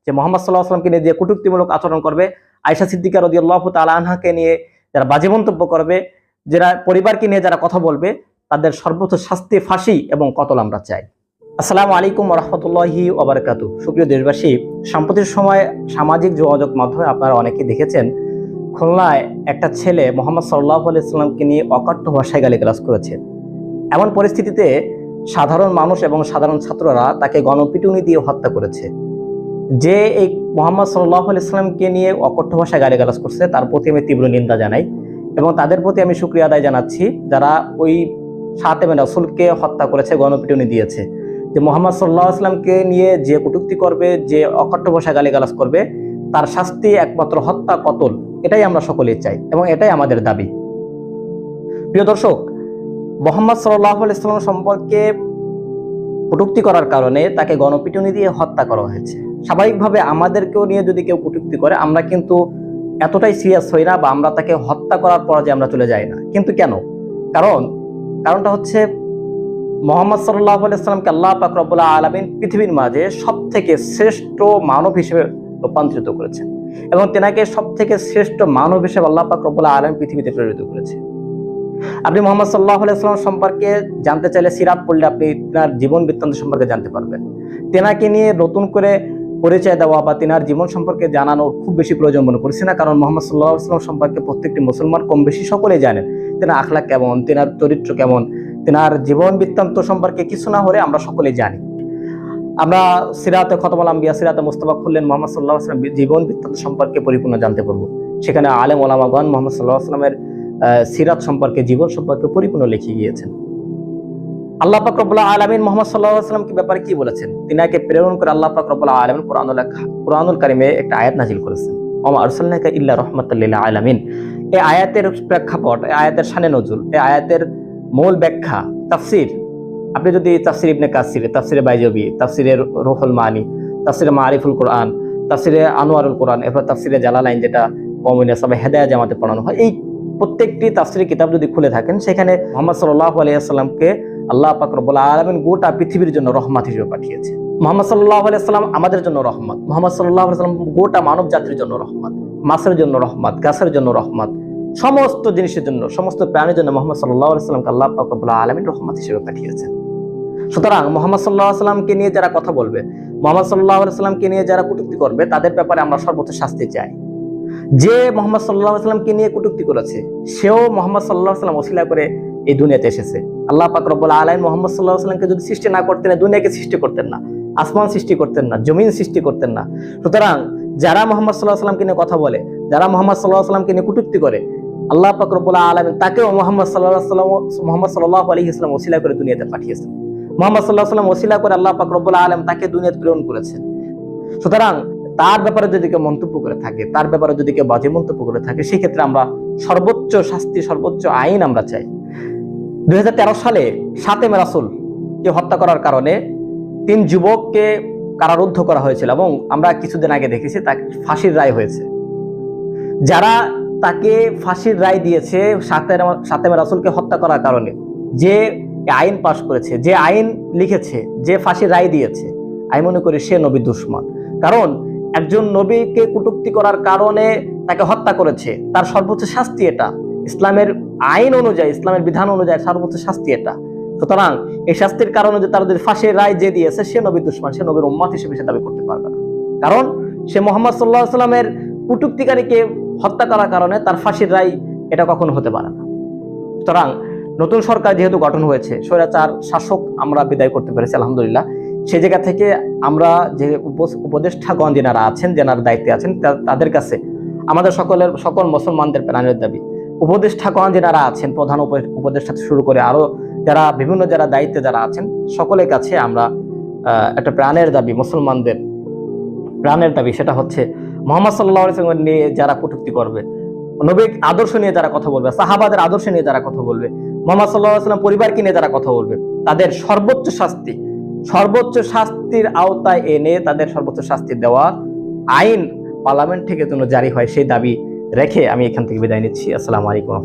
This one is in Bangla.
যে মুহাম্মদ সাল্লাল্লাহু আলাইহি ওয়াসাল্লামকে নিয়ে যে কটূক্তিমূলক আচরণ করবে, আয়েশা সিদ্দিকা রাদিয়াল্লাহু তাআলা আনহাকে নিয়ে যারা বাজে মন্তব্য করবে, যারা পরিবারকে নিয়ে যারা কথা বলবে, তাদের সর্বোচ্চ শাস্তি ফাঁসি এবং কতল আমরা চাই। আসসালামু আলাইকুম ওয়া রাহমাতুল্লাহি ওয়া বারাকাতুহু। সুপ্রিয় দেশবাসী, সাম্প্রতিক সময় সামাজিক যোগাযোগ মাধ্যমে আপনারা অনেকেই দেখেছেন, খুলনায় একটা ছেলে মুহাম্মদ সাল্লাল্লাহু আলাইহি ওয়াসাল্লামকে নিয়ে অকথ্য ভাষায় গালিগালাজ করেছে। এমন পরিস্থিতিতে সাধারণ মানুষ এবং সাধারণ ছাত্ররা তাকে গণপিটুনি দিয়ে হত্যা করেছে। যে এই মুহাম্মদ সাল্লাল্লাহু আলাইহি ওয়াসাল্লামকে নিয়ে অকথ্য ভাষায় গালিগালাজ করছে, তার প্রতি আমি তীব্র নিন্দা জানাই এবং তাদের প্রতি আমি শুকরিয়া আদায় জানাচ্ছি যারা ওই খাতেমে রাসূলকে হত্যা করেছে, গণপিটুনি দিয়েছে। যে মুহাম্মদ সাল্লাল্লাহু আলাইহি ওয়াসাল্লামকে নিয়ে যে কটূক্তি করবে, যে অকথ্য ভাষায় গালিগালাজ করবে, তার শাস্তি একমাত্র হত্যা, কতল। এটাই আমরা সকলেই চাই এবং এটাই আমাদের দাবি। প্রিয় দর্শক, মুহাম্মদ সাল্লাল্লাহু আলাইহি ওয়াসাল্লাম সম্পর্কে কটূক্তি করার কারণে তাকে গণপিটুনি দিয়ে হত্যা করা হয়েছে। স্বাভাবিকভাবে আমাদেরকেও নিয়ে যদি কেউ কটূক্তি করে, আমরা কিন্তু এতটাই সিরিয়াস হই না বা আমরা তাকে হত্যা করার পর যে আমরা চলে যাই না। কিন্তু কেন? কারণটা হচ্ছে মুহাম্মদ সাল্লাল্লাহু আলাইহি ওয়াসাল্লামকে আল্লাহ পাক রব্বুল আলামিন পৃথিবীর মাঝে সবথেকে শ্রেষ্ঠ মানব হিসেবে রূপান্তরিত করেছেন এবং তেনাকে সবথেকে শ্রেষ্ঠ মানব হিসেবে আল্লাহ পাক রব্বুল আলামিন পৃথিবীতে প্রেরিত করেছে। আপনি মুহাম্মদ সাল্লাল্লাহু আলাইহি ওয়াসাল্লাম সম্পর্কে জানতে চাইলে সিরাত পড়লে আপনি তার জীবন বৃত্তান্ত সম্পর্কে জানতে পারবেন। তেনাকে নিয়ে নতুন করে পরিচয় দেওয়া বা তেনার জীবন সম্পর্কে জানানোর খুব বেশি প্রয়োজন মনে করছি না, কারণ মুহাম্মদ সাল্লাল্লাহু আলাইহি ওয়াসাল্লাম সম্পর্কে প্রত্যেকটি মুসলমান কম বেশি সকলেই জানেন। তেনার আখলাক কেমন, তেনার চরিত্র কেমন, তেনার জীবন বৃত্তান্ত সম্পর্কে কিছু না হলে আমরা সকলেই জানি। আমরা সিরাতে খতমুল আম্বিয়া, সিরাতে মুস্তাফা খুললেন, মুহাম্মদ সাল্লাল্লাহু আলাইহি ওয়াসাল্লাম জীবন বৃত্তান্ত সম্পর্কে পরিপূর্ণ জানতে পারবো। সেখানে আলেম ওলামাগণ মুহাম্মদ সাল্লাল্লাহু আলাইহি ওয়াসাল্লামের সিরাত সম্পর্কে, জীবন সম্পর্কে পরিপূর্ণ লিখে গিয়েছেন। আল্লাহ পাক রব্বুল আলামিন মুহাম্মদ সাল্লাল্লাহু আলাইহি ওয়াসাল্লামকে ব্যাপারে কি বলেছেন? তিনাকে প্রেরণ করে আল্লাহ পাক রব্বুল আলামিন কুরআনুল কারীমে একটা আয়াত নাযিল করেছেন, ওমা আরসালনাকা ইল্লা রাহমাতাল লিল আলামিন। এই আয়াতের প্রেক্ষাপট, এই আয়াতের শানে নজুল, এই আয়াতের মূল ব্যাখ্যা, তাফসীর, আপনি যদি তাফসীর ইবনে কাসির, তাফসীরে বাইজাবি, তাফসীরে রুহুল মানি, তাফসীরে মারিফুল কোরআন, তাফসীরে আনোয়ারুল কোরআন, এরপর তাফসীরে জালালাইন যেটা কওমুন সাহাবা হেদায়েত জামাতে পড়ানো হয়, এই প্রত্যেকটি তাফসীরের কিতাব যদি খুলে থাকেন, সেখানে মুহাম্মদ সাল্লাল্লাহু আলাইহি ওয়াসাল্লামকে আল্লাহ পাক রব্বুল আলামিন গোটা পৃথিবীর জন্য রহমত হিসেবে পাঠিয়েছে। মুহাম্মদ সাল্লাল্লাহু আলাইহি ওয়াসাল্লাম আমাদের জন্য রহমত, মুহাম্মদ সাল্লাল্লাহু আলাইহি ওয়াসাল্লাম গোটা মানব জাতির জন্য রহমত, মাছের জন্য রহমত, গাছের জন্য রহমত, সমস্ত জিনিসের জন্য, সমস্ত প্রাণীর জন্য মুহাম্মদ সাল্লাল্লাহু আলাইহি ওয়াসাল্লামকে আল্লাহ পাক রব্বুল আলামিন রহমত হিসেবে পাঠিয়েছেন। সুতরাং মুহাম্মদ সাল্লাল্লাহু আলাইহি ওয়াসাল্লামকে নিয়ে যারা কথা বলবে, মুহাম্মদ সাল্লাল্লাহু আলাইহি ওয়াসাল্লামকে নিয়ে যারা কটূক্তি করবে, তাদের ব্যাপারে আমরা সর্বোচ্চ শাস্তি চাই। যে মুহাম্মদ সাল্লাল্লাহু আলাইহি ওয়াসাল্লামকে নিয়ে কটূক্তি করেছে, সেও মুহাম্মদ সাল্লাল্লাহু আলাইহি ওয়াসাল্লাম ওসিলা করে এই দুনিয়াতে এসেছে। আল্লাহ পাক রব্বুল আলামিন মুহাম্মদ সাল্লাল্লাহু আলাইহি ওয়াসাল্লামকে যদি সৃষ্টি না করতেন, দুনিয়াকে সৃষ্টি করতেন না, আসমান সৃষ্টি করতেন না, জমিন সৃষ্টি করতেন না। সুতরাং যারা মুহাম্মদ সাল্লাল্লাহু আলাইহি ওয়াসাল্লামকে নিয়ে কথা বলে, যারা মুহাম্মদ সাল্লাল্লাহু আলাইহি ওয়াসাল্লামকে নিয়ে কটূক্তি করে, আল্লাহ পাক রব্বুল আলামিন তাকেও মুহাম্মদ সাল্লাল্লাহু আলাইহি ওয়াসাল্লাম ওসিলা করে দুনিয়াতে পাঠিয়েছেন। মুহাম্মদ সাল্লাল্লাহু আলাইহি ওয়াসাল্লাম ওসিলা করে আল্লাহ পাক রব্বুল আলামিন তাকে দুনিয়াতে প্রেরণ করেছেন। সুতরাং তার ব্যাপারে যদি কেউ মন্তব্য করে থাকে, তার ব্যাপারে যদি কেউ বাজে মন্তব্য করে থাকে, সেই ক্ষেত্রে আমরা সর্বোচ্চ শাস্তি, সর্বোচ্চ আইন আমরা চাই। 2013 সালে খাতেমে রাসূলকে হত্যা করার কারণে 3 যুবককে কারারুদ্ধ করা হয়েছিল এবং আমরা কিছুদিন আগে দেখেছি তাকে ফাঁসির রায় হয়েছে। যারা তাকে ফাঁসির রায় দিয়েছে খাতেমে রাসূলকে হত্যা করার কারণে, যে আইন পাশ করেছে, যে আইন লিখেছে, যে ফাঁসির রায় দিয়েছে, আমি মনে করি সে নবী দুশমন। কারণ একজন নবীকে কটূক্তি করার কারণে তাকে হত্যা করেছে, তার সর্বোচ্চ শাস্তি এটা। ইসলামের আইন অনুযায়ী, ইসলামের বিধান অনুযায়ী সর্বোচ্চ শাস্তি এটা। সুতরাং এই শাস্তির কারণে যে তার যদি ফাঁসির রায় যে দিয়েছে, সে নবী দুশমন, সে নবীর উম্মত হিসেবে সে দাবি করতে পারবে না। কারণ সে মুহাম্মদ সাল্লাল্লাহু আলাইহি ওয়াসাল্লামের কটূক্তিকারীকে হত্যা করার কারণে তার ফাঁসির রায় এটা কখনো হতে পারে না। সুতরাং নতুন সরকার যেহেতু গঠন হয়েছে, স্বৈরাচার শাসক আমরা বিদায় করতে পেরেছি আলহামদুলিল্লাহ। সেই জায়গা থেকে আমরা যে উপদেষ্টাগণ যারা আছেন, যারা দায়িত্বে আছেন, তাদের কাছে আমাদের সকল মুসলমানদের প্রাণের দাবি, উপদেষ্টাগণ যারা আছেন, প্রধান উপদেষ্টা শুরু করে আরো যারা বিভিন্ন যারা দায়িত্বে যারা আছেন, সকলের কাছে আমরা একটা প্রাণের দাবি, মুসলমানদের প্রাণের দাবি, সেটা হচ্ছে মুহাম্মদ সাল্লাল্লাহু আলাইহি ওয়াসাল্লাম নিয়ে যারা কটূক্তি করবে, নবীর আদর্শ নিয়ে যারা কথা বলবে, সাহাবাদের আদর্শ নিয়ে যারা কথা বলবে, মুহাম্মদ সাল্লাল্লাহু আলাইহি ওয়াসাল্লাম পরিবারকে নিয়ে যারা কথা বলবে, তাদের সর্বোচ্চ শাস্তির আওতায় এনে তাদের সর্বোচ্চ শাস্তি দেওয়া আইন পার্লামেন্ট থেকে যেন জারি হয়, সেই দাবি রেখে আমি এখান থেকে বিদায় নিচ্ছি। আসসালামু আলাইকুম।